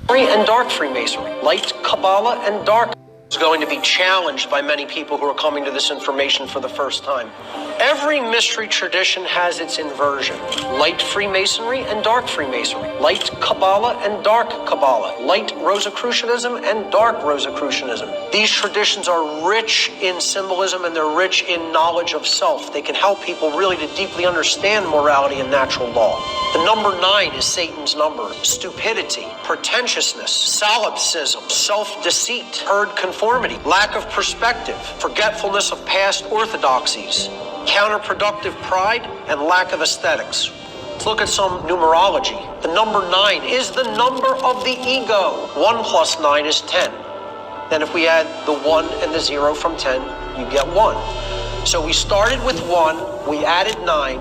and dark Freemasonry, light Kabbalah and dark is going to be challenged by many people who are coming to this information for the first time. Every mystery tradition has its inversion. Light Freemasonry and dark Freemasonry, light Kabbalah and dark Kabbalah, light Rosicrucianism and dark Rosicrucianism. These traditions are rich in symbolism and they're rich in knowledge of self. They can help people really to deeply understand morality and natural law. The number 9 is Satan's number. Stupidity, pretentiousness, solipsism, self-deceit, herd conformity, lack of perspective, forgetfulness of past orthodoxies, counterproductive pride, and lack of aesthetics. Let's look at some numerology. The number 9 is the number of the ego. 1 plus 9 is 10. Then if we add the 1 and the 0 from 10, you get 1. So we started with 1, we added 9,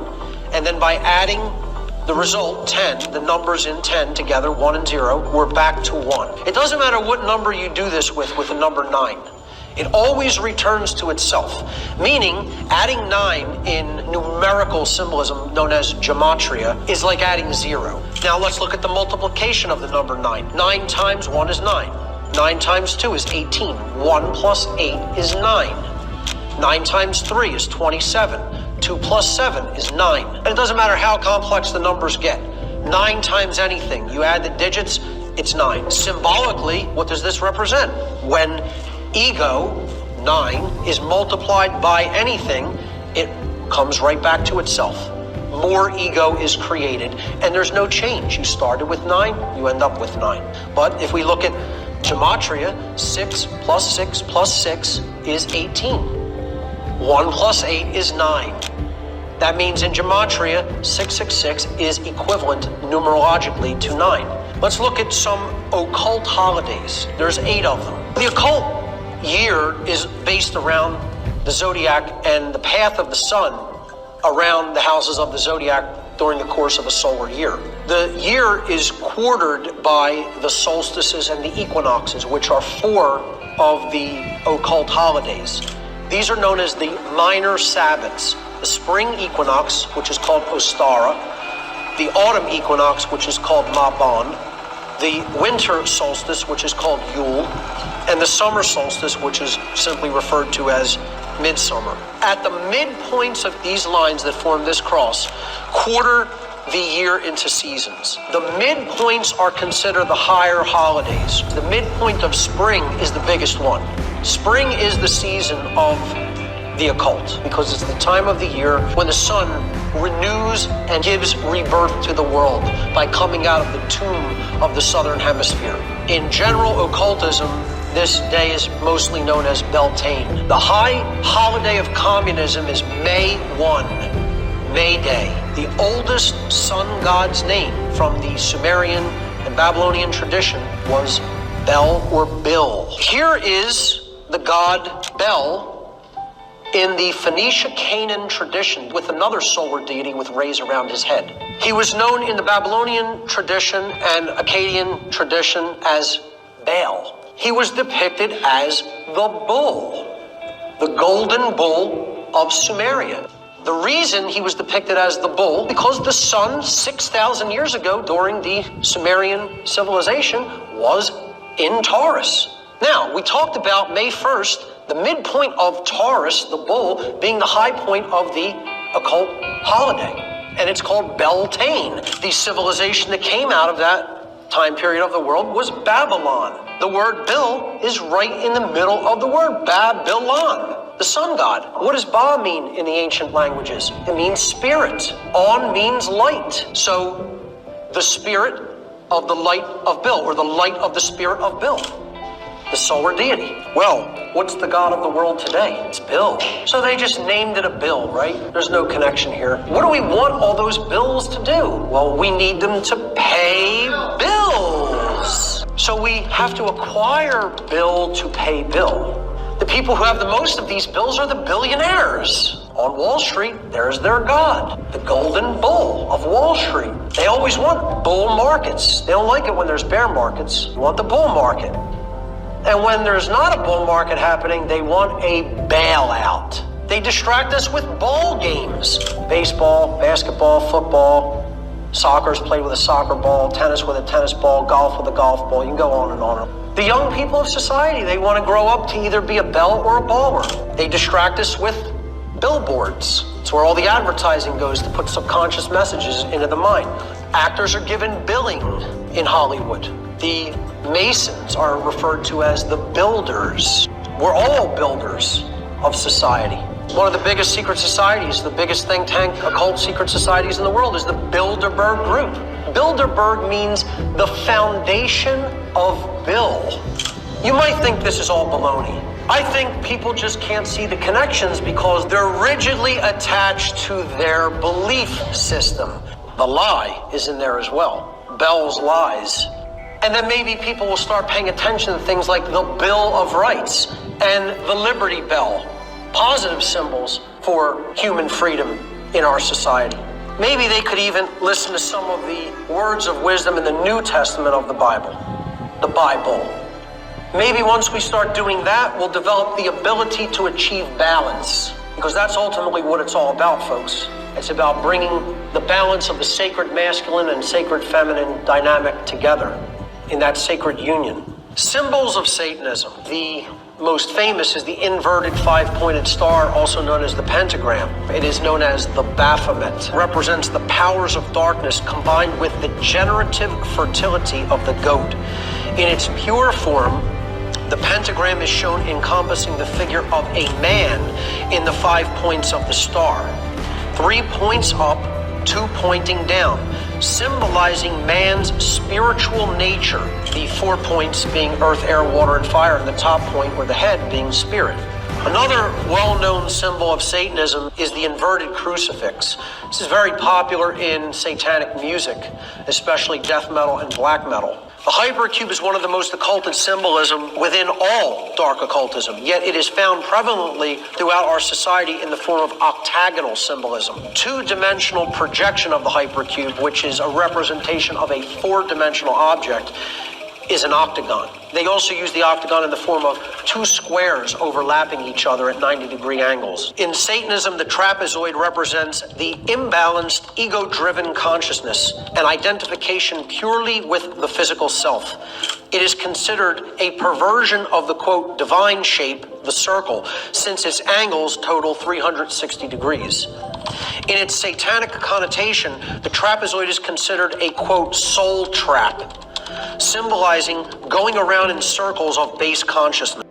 and then by adding the result, 10, the numbers in 10 together, 1 and 0, we're back to 1. It doesn't matter what number you do this with the number 9. It always returns to itself, meaning adding 9 in numerical symbolism known as gematria is like adding 0. Now let's look at the multiplication of the number 9. 9 times 1 is 9. 9 times 2 is 18. 1 plus 8 is 9. 9 times 3 is 27. 2 plus 7 is 9. And it doesn't matter how complex the numbers get. 9 times anything. You add the digits, it's 9. Symbolically, what does this represent? When ego, 9, is multiplied by anything, it comes right back to itself. More ego is created, and there's no change. You started with 9, you end up with 9. But if we look at gematria, 6 plus 6 plus 6 is 18. 1 plus 8 is 9. That means in gematria, 666 is equivalent numerologically to 9. Let's look at some occult holidays. There's 8 of them. The occult year is based around the zodiac and the path of the sun around the houses of the zodiac during the course of a solar year. The year is quartered by the solstices and the equinoxes, which are 4 of the occult holidays. These are known as the minor Sabbats. The spring equinox, which is called Ostara, the autumn equinox, which is called Mabon, the winter solstice, which is called Yule, and the summer solstice, which is simply referred to as midsummer. At the midpoints of these lines that form this cross, quarter the year into seasons. The midpoints are considered the higher holidays. The midpoint of spring is the biggest one. Spring is the season of the occult because it's the time of the year when the sun renews and gives rebirth to the world by coming out of the tomb of the southern hemisphere. In general occultism, this day is mostly known as Beltane. The high holiday of communism is May 1, May Day. The oldest sun god's name from the Sumerian and Babylonian tradition was Bel or Bil. Here is the god Bel in the Phoenicia-Canaan tradition with another solar deity with rays around his head. He was known in the Babylonian tradition and Akkadian tradition as Baal. He was depicted as the bull, the golden bull of Sumeria. The reason he was depicted as the bull, because the sun 6,000 years ago during the Sumerian civilization was in Taurus. Now, we talked about May 1st, the midpoint of Taurus, the bull, being the high point of the occult holiday. And it's called Beltane. The civilization that came out of that time period of the world was Babylon. The word Bil is right in the middle of the word Babylon, the sun god. What does Ba mean in the ancient languages? It means spirit. On means light. So the spirit of the light of Bil, or the light of the spirit of Bil, the solar deity. Well, what's the god of the world today? It's Bil. So they just named it a bill, right? There's no connection here. What do we want all those bills to do? Well, we need them to pay bills. So we have to acquire bill to pay bill. The people who have the most of these bills are the billionaires. On Wall Street, there's their god, the golden bull of Wall Street. They always want bull markets. They don't like it when there's bear markets. They want the bull market. And when there's not a bull market happening, they want a bailout. They distract us with ball games. Baseball, basketball, football, Soccer is played with a soccer ball, tennis with a tennis ball, golf with a golf ball. You can go on and on. The young people of society, they want to grow up to either be a belle or a baller. They distract us with billboards. It's where all the advertising goes to put subconscious messages into the mind. Actors are given billing in Hollywood. The Masons are referred to as the builders. We're all builders of society. One of the biggest secret societies, the biggest think tank, occult secret societies in the world is the Bilderberg Group. Bilderberg means the foundation of Bill. You might think this is all baloney. I think people just can't see the connections because they're rigidly attached to their belief system. The lie is in there as well. Bell's lies. And then maybe people will start paying attention to things like the Bill of Rights and the Liberty Bell. Positive symbols for human freedom in our society. Maybe they could even listen to some of the words of wisdom in the New Testament of the Bible. The Bible. Maybe once we start doing that, we'll develop the ability to achieve balance. Because that's ultimately what it's all about, folks. It's about bringing the balance of the sacred masculine and sacred feminine dynamic together in that sacred union. Symbols of Satanism. The most famous is the inverted five-pointed star, also known as the pentagram. It is known as the Baphomet. It represents the powers of darkness combined with the generative fertility of the goat. In its pure form, the pentagram is shown encompassing the figure of a man in the 5 points of the star. 3 points up, 2 pointing down, symbolizing man's spiritual nature, the 4 points being earth, air, water, and fire, and the top point, or the head, being spirit. Another well-known symbol of Satanism is the inverted crucifix. This is very popular in satanic music, especially death metal and black metal. The hypercube is one of the most occulted symbolism within all dark occultism, yet it is found prevalently throughout our society in the form of octagonal symbolism. Two-dimensional projection of the hypercube, which is a representation of a four-dimensional object, is an octagon. They also use the octagon in the form of two squares overlapping each other at 90-degree angles. In Satanism, the trapezoid represents the imbalanced, ego-driven consciousness, an identification purely with the physical self. It is considered a perversion of the, quote, divine shape, the circle, since its angles total 360 degrees. In its satanic connotation, the trapezoid is considered a, quote, soul trap, symbolizing going around in circles of base consciousness.